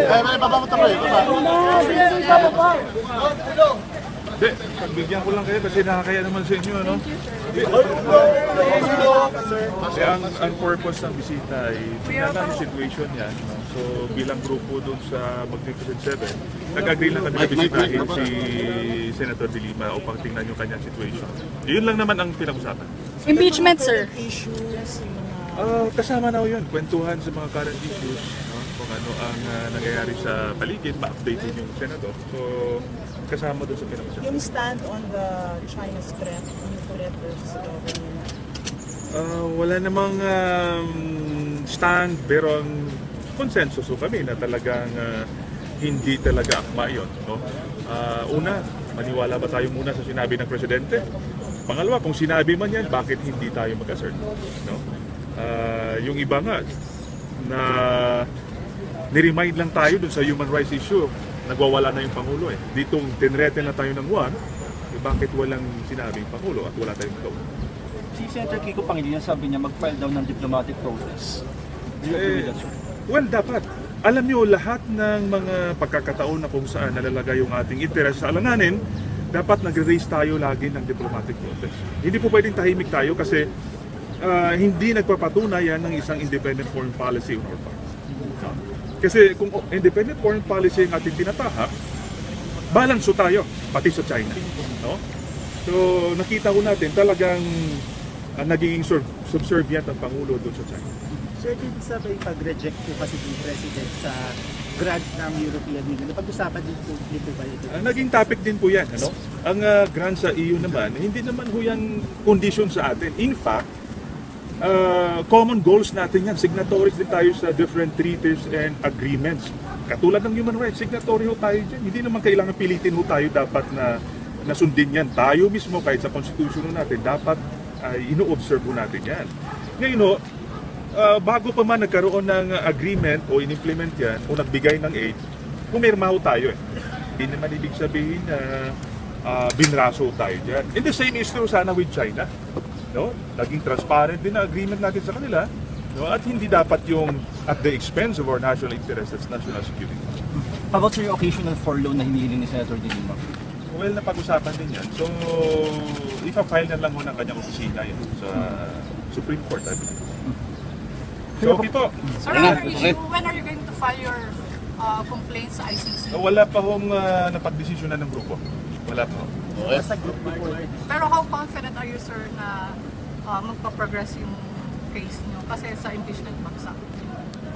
may baba mo tayo. Hindi, pagbigyan ko lang kayo kasi nakakaya naman sa inyo, ano? Kasi ang purpose ng bisita ay tingnan yung situation yan. No? So bilang grupo doon sa Magnificent Seven, nag-agree lang kami na bisitahin si Senator De Lima upang tingnan yung kanyang situation. Yun lang naman ang pinag-usapan. Impeachment, sir. Kasama na yun, kwentuhan sa mga current issues, no? Kung ano ang nangyayari sa paligid, ma-update din yung Senado. So, kasama doon sa pinag-usapan. Yung stand on the China's threat, threat versus the government? Wala namang stand, pero ang consensus so kami na talagang hindi talaga akma yun. No? Una, maniwala ba tayo muna sa sinabi ng Presidente? Pangalawa, kung sinabi man yan, bakit hindi tayo mag-assert? No? Yung iba nga, na niremind lang tayo dun sa human rights issue, nagwawala na yung Pangulo eh. Ditong tinrete na tayo ng one, bakit walang sinabi yung Pangulo at wala tayong magawa? Si Senator Kiko Pangilinan sabi niya mag-file daw ng diplomatic protest. Do you agree with that, sir? Well, dapat. Alam niyo, lahat ng mga pagkakataon na kung saan nalalagay yung ating interest sa alanganin, dapat nagre-raise tayo lagi ng diplomatic protest. Hindi po pwedeng tahimik tayo kasi hindi nagpapatunay yan ng isang independent foreign policy on our part. Kasi kung independent foreign policy ang ating tinatahak, balanso tayo, pati sa China. No? So nakita ko natin talagang naging subservient ang Pangulo doon sa China. Sir, dito sa pag-reject po kasi ng President sa grant ng European Union, pag-usapan din po dito ba ito? Naging topic din po yan. Ano? Ang grant sa EU naman, hindi naman po yan condition sa atin. In fact, common goals natin yan. Signatories din tayo sa different treaties and agreements. Katulad ng human rights, signatory ho tayo dyan. Hindi naman kailangan pilitin ho tayo dapat na nasundin yan. Tayo mismo kahit sa constitution natin, dapat ino-observe ho natin yan. Ngayon ho, bago pa man nagkaroon ng agreement o in-implement yan o nagbigay ng aid, pumirma ho tayo eh. Hindi naman ibig sabihin na binraso tayo dyan. And the same is true sana with China. No? Naging transparent din ang agreement natin sa kanila, no? At hindi dapat yung at the expense of our national interests as national security. How about your occasional furlough na hinihiling ni Senator De Lima? Well, napag-usapan din yan. So, ipa-file na lang ho ng kanyang opisina yan sa Supreme Court, I believe. So, okay po. Sir, when are you going to file your complaints sa ICC? Wala pa hong napag-desisyonan ng grupo. Wala pa ho. Pero how confident are you, sir, na magpa-progress yung case nyo? Kasi sa impeachment bagsak.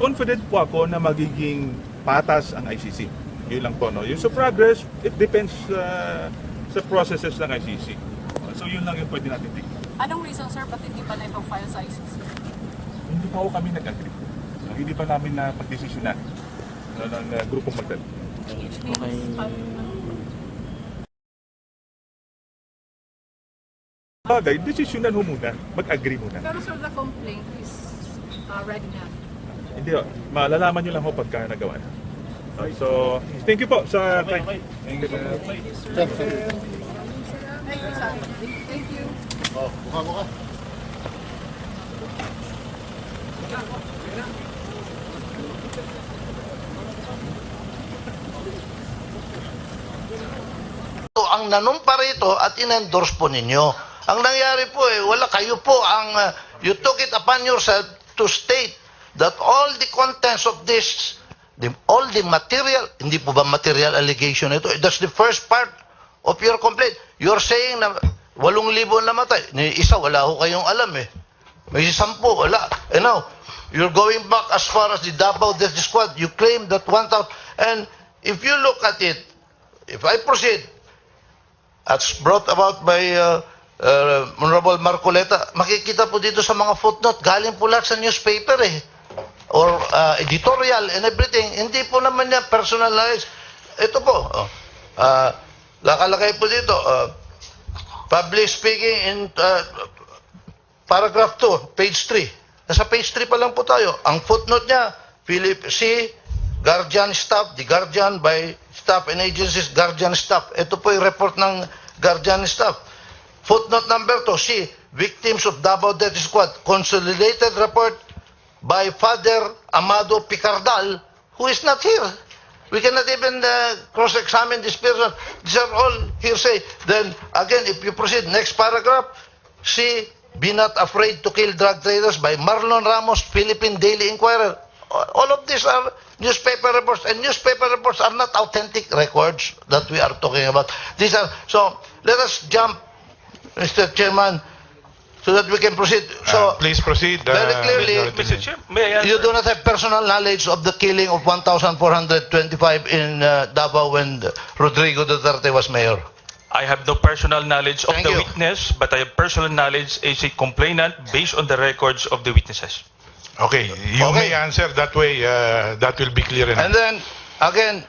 Confident po ako na magiging patas ang ICC. Yun lang po, no? Yung sa progress, it depends sa processes ng ICC. So yun lang yung pwede natin tingnan. Anong reason, sir, ba't hindi pa na-file sa ICC? Hindi pa ako kami nag-agree. Hindi pa namin na pag-desisyonan ng grupong magdala. Which means, Bagay, desisyonan ho muna. Mag-agree muna. pero sir, the complaint is ready na. Hindi ho. Malalaman nyo lang ho pagka nagawa na. So, thank you po sa time. Thank you. Thank you, sir. Thank you. Mukha. Ang nanumpa rito at in-endorse po ninyo. Ang nangyari po wala kayo po ang you took it upon yourself to state that all the contents of this, all the material, hindi po ba material allegation ito? That's the first part of your complaint. You're saying na 8,000 namatay. Ni isa, wala ho kayong alam eh. May 10, wala. And now, you're going back as far as the Davao Death Squad. You claim that 1,000. And if you look at it, if I proceed, as brought about by Honorable Marcoleta, makikita po dito sa mga footnote, galing po lahat sa newspaper eh. Or editorial and everything. Hindi po naman yan personalized. Ito po, nakalagay po dito, public speaking in paragraph 2, page 3. Nasa page 3 pa lang po tayo. Ang footnote niya, Philip C. Guardian Staff, the Guardian by Staff and Agencies, Guardian Staff. Ito po yung report ng Guardian Staff. Footnote number 2, C. Victims of Davao Death Squad, consolidated report by Father Amado Picardal, who is not here. We cannot even cross-examine this person. These are all hearsay. Then, again, if you proceed, next paragraph, see, be not afraid to kill drug traders by Marlon Ramos, Philippine Daily Inquirer. All of these are newspaper reports, and newspaper reports are not authentic records that we are talking about. These are, so let us jump, Mr. Chairman, so that we can proceed. So, Please proceed. very clearly, Majority Mr. Chair, may I you answer? do not have personal knowledge of the killing of 1,425 in Davao when Rodrigo Duterte was mayor. I have no personal knowledge of Thank the you. witness, but I have personal knowledge as a complainant based on the records of the witnesses. Okay, you Okay. may answer that way. That will be clear enough. And then, again,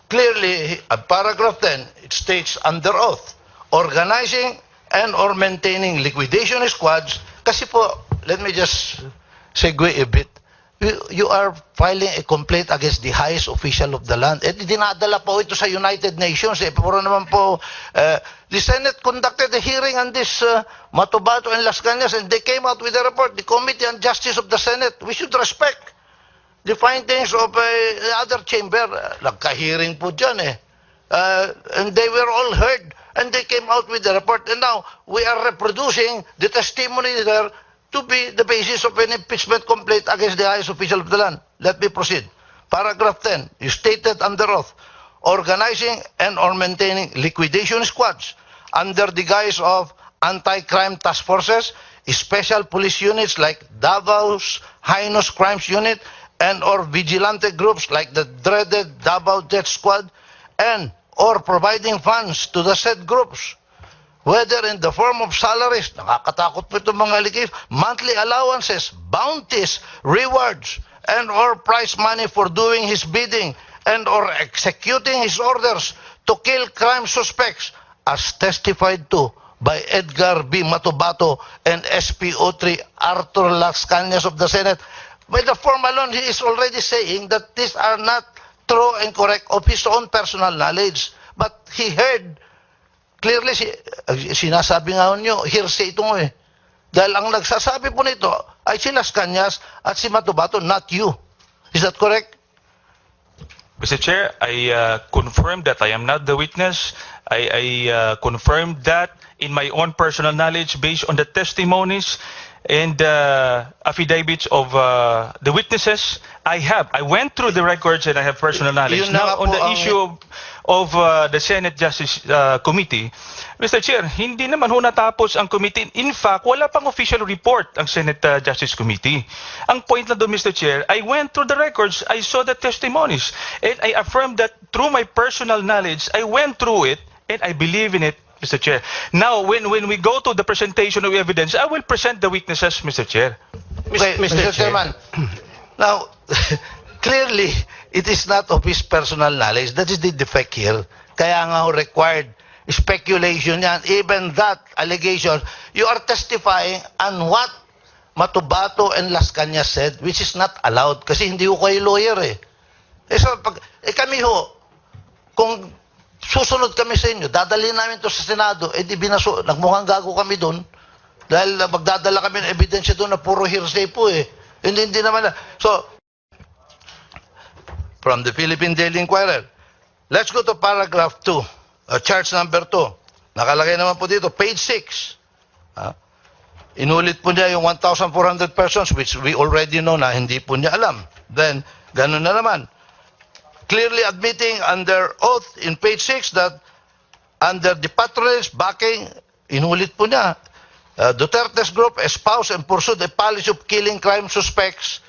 clearly, paragraph 10, it states under oath, organizing and or maintaining liquidation squads. Kasi po, let me just segue a bit. You are filing a complaint against the highest official of the land. Eh, dinadala po ito sa United Nations. Eh, puro naman po, the Senate conducted a hearing on this Matubato and Las Cañas, and they came out with a report. The Committee on Justice of the Senate, we should respect the findings of the other chamber. Nagka-hearing po dyan eh. And they were all heard, and they came out with the report. And now, we are reproducing the testimony there to be the basis of an impeachment complaint against the highest official of the land. Let me proceed. Paragraph 10, you stated under oath, organizing and or maintaining liquidation squads under the guise of anti-crime task forces, special police units like Davao's Heinous Crimes Unit, and or vigilante groups like the dreaded Davao Death Squad, and or providing funds to the said groups, whether in the form of salaries, nakakatakot po itong mga allegation, monthly allowances, bounties, rewards, and or prize money for doing his bidding, and or executing his orders to kill crime suspects, as testified to by Edgar B. Matubato and SPO3 Arthur Las Cañas of the Senate. By the form alone, he is already saying that these are not true and correct of his own personal knowledge. But he heard clearly, sinasabi nga nyo, hearsay ito mo eh. Dahil ang nagsasabi po nito ay si Las Cañas at si Matubato, not you. Is that correct? Mr. Chair, I confirm that I am not the witness. I confirm that in my own personal knowledge based on the testimonies and affidavits of the witnesses. I went through the records and I have personal knowledge. Yun na nga Now, on po the ang- issue of the Senate Justice Committee, Mr. Chair, hindi naman ho natapos ang committee. In fact, wala pang official report ang Senate Justice Committee. Ang point na doon, Mr. Chair, I went through the records, I saw the testimonies, and I affirmed that through my personal knowledge, I went through it, and I believe in it, Mr. Chair. Now, when we go to the presentation of evidence, I will present the witnesses, Mr. Chair. Okay, Mr. Chairman. Now, clearly, it is not of his personal knowledge. That is the defect here. Kaya nga ho required speculation yan. Even that allegation, you are testifying on what Matubato and Las Cañas said, which is not allowed. Kasi hindi ko kayo lawyer eh. So, kami ho, kung susunod kami sa inyo, dadalhin namin to sa Senado, di nagmukhang gago kami doon. Dahil magdadala kami ng ebidensya doon na puro hearsay po eh. Hindi naman. So, from the Philippine Daily Inquirer, let's go to paragraph 2, charge number 2. Nakalagay naman po dito, page 6. Inulit po niya yung 1,400 persons, which we already know na hindi po niya alam. Then, ganun na naman. Clearly admitting under oath in page 6 that under the patronage backing, inulit po niya, Duterte's group espoused and pursued a policy of killing crime suspects,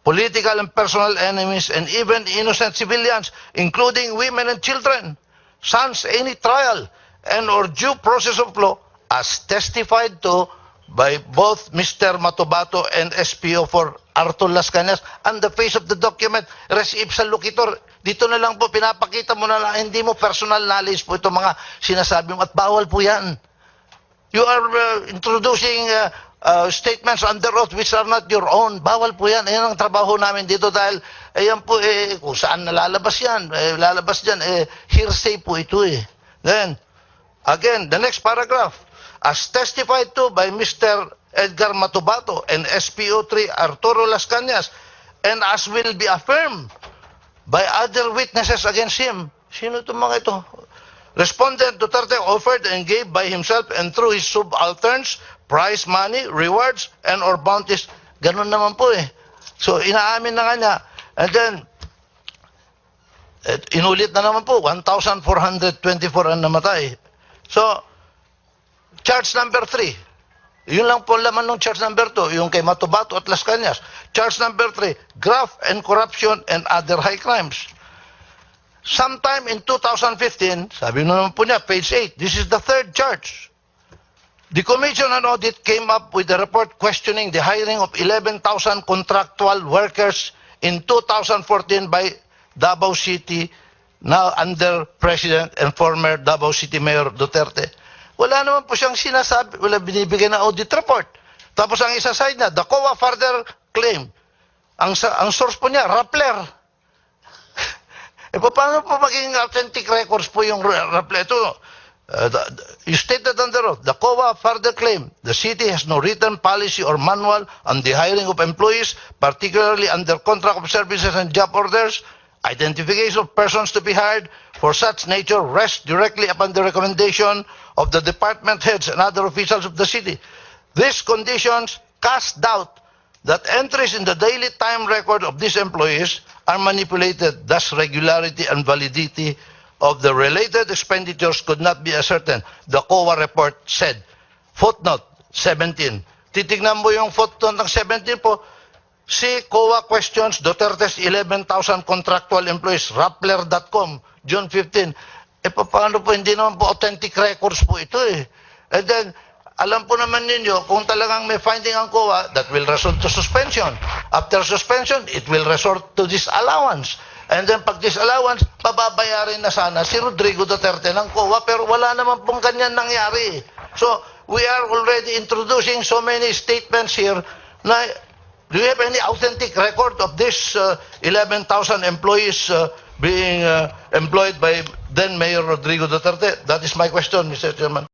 political and personal enemies, and even innocent civilians, including women and children, sans any trial and or due process of law, as testified to by both Mr. Matubato and SPO for Arthur Las Cañas. On the face of the document, res ipsa loquitur, dito na lang po, pinapakita mo na lang, hindi mo personal knowledge po itong mga sinasabi mo, at bawal po yan. You are introducing statements under oath which are not your own. Bawal po yan. Ayan ang trabaho namin dito dahil ayan po kung saan nalalabas yan. Lalabas dyan. Hearsay po ito eh. Then, again, the next paragraph. As testified to by Mr. Edgar Matubato and SPO3 Arturo Las Cañas, and as will be affirmed by other witnesses against him. Sino itong mga ito? Respondent Duterte offered and gave by himself and through his subalterns prize money, rewards, and or bounties. Ganun naman po eh. So, inaamin na nga niya. And then, inulit na naman po, 1,424 ang namatay. So, charge number 3. Yun lang po laman ng charge number 2, yung kay Matubato at Las Cañas. Charge number 3, graft and corruption and other high crimes. Sometime in 2015, sabi naman po niya, page 8, this is the third charge. The Commission on Audit came up with a report questioning the hiring of 11,000 contractual workers in 2014 by Davao City, now under President and former Davao City Mayor Duterte. Wala naman po siyang sinasabi, wala binibigay na audit report. Tapos ang isa side na, the COA further claim. Ang source po niya, Rappler. E paano po maging authentic records po yung Rappler? Ito, you stated on the road, the COA further claim, the city has no written policy or manual on the hiring of employees, particularly under contract of services and job orders. Identification of persons to be hired for such nature rests directly upon the recommendation of the department heads and other officials of the city. These conditions cast doubt that entries in the daily time record of these employees are manipulated, thus regularity and validity of the related expenditures could not be ascertained, the COA report said. Footnote 17. Titignan mo yung footnote ng 17 po, see COA questions Duterte's 11,000 contractual employees, Rappler.com, June 15. Paano po, hindi naman po authentic records po ito eh. And then, alam po naman ninyo, kung talagang may finding ang COA, that will result to suspension. After suspension, it will resort to disallowance. And then pag disallowance, pababayarin na sana si Rodrigo Duterte ng COA, pero wala naman pong ganyan nangyari. So, we are already introducing so many statements here na, do you have any authentic record of this 11,000 employees being employed by then Mayor Rodrigo Duterte? That is my question, Mr. Chairman.